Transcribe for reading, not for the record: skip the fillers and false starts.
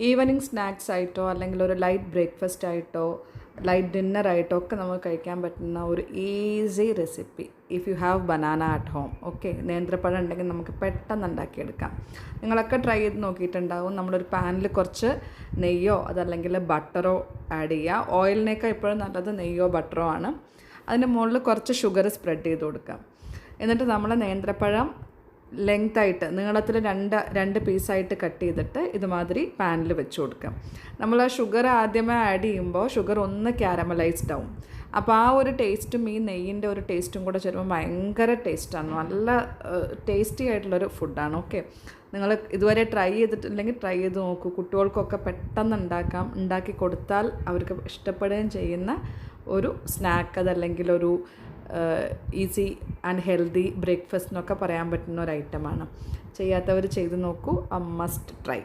Evening snacks ആയിട്ടോ അല്ലെങ്കിൽ ഒരു ലൈറ്റ് ബ്രേക്ക്ഫാസ്റ്റ് ആയിട്ടോ ലൈറ്റ് ഡിന്നറായിട്ടോ ഒക്കെ നമുക്ക് കഴിക്കാൻ പറ്റുന്ന ഒരു easy recipe. If you have banana at home, okay, നേന്ത്രപ്പഴം ഉണ്ടെങ്കിൽ നമുക്ക് പെട്ടെന്ന് ഉണ്ടാക്കിയെടുക്കാം. നിങ്ങളൊക്കെ ട്രൈ ചെയ്ത് നോക്കിയിട്ടുണ്ടാവും. നമ്മളൊരു പാനിൽ കുറച്ച് നെയ്യോ അതല്ലെങ്കിൽ ബട്ടറോ ആഡ് ചെയ്യുക. ഓയിലിനേക്കാൾ എപ്പോഴും നല്ലത് നെയ്യോ ബട്ടറോ ആണ്. അതിൻ്റെ മുകളിൽ കുറച്ച് ഷുഗർ സ്പ്രെഡ് ചെയ്ത് കൊടുക്കാം. എന്നിട്ട് നമ്മൾ നേന്ത്രപ്പഴം ലെങ്തായിട്ട് നീളത്തിൽ രണ്ട് പീസായിട്ട് കട്ട് ചെയ്തിട്ട് ഇതുമാതിരി പാനിൽ വെച്ച് കൊടുക്കാം. നമ്മൾ ആ ഷുഗർ ആദ്യമേ ആഡ് ചെയ്യുമ്പോൾ ഷുഗർ ഒന്ന് ക്യാരമലൈസ്ഡ് ആവും. അപ്പോൾ ആ ഒരു ടേസ്റ്റും ഈ നെയ്യിൻ്റെ ഒരു ടേസ്റ്റും കൂടെ ചേരുമ്പോൾ ഭയങ്കര ടേസ്റ്റാണ്. നല്ല ടേസ്റ്റി ആയിട്ടുള്ളൊരു ഫുഡാണ്. ഓക്കെ, നിങ്ങൾ ഇതുവരെ ട്രൈ ചെയ്തിട്ടില്ലെങ്കിൽ ട്രൈ ചെയ്ത് നോക്കൂ. കുട്ടികൾക്കൊക്കെ പെട്ടെന്ന് ഉണ്ടാക്കി കൊടുത്താൽ അവർക്ക് ഇഷ്ടപ്പെടുകയും ചെയ്യുന്ന ഒരു സ്നാക്ക്, അതല്ലെങ്കിൽ ഒരു ഈസി ആൻഡ് ഹെൽത്തി ബ്രേക്ക്ഫാസ്റ്റ് എന്നൊക്കെ പറയാൻ പറ്റുന്ന ഒരു ഐറ്റമാണ്. ചെയ്യാത്തവർ ചെയ്ത് നോക്കൂ. Must try.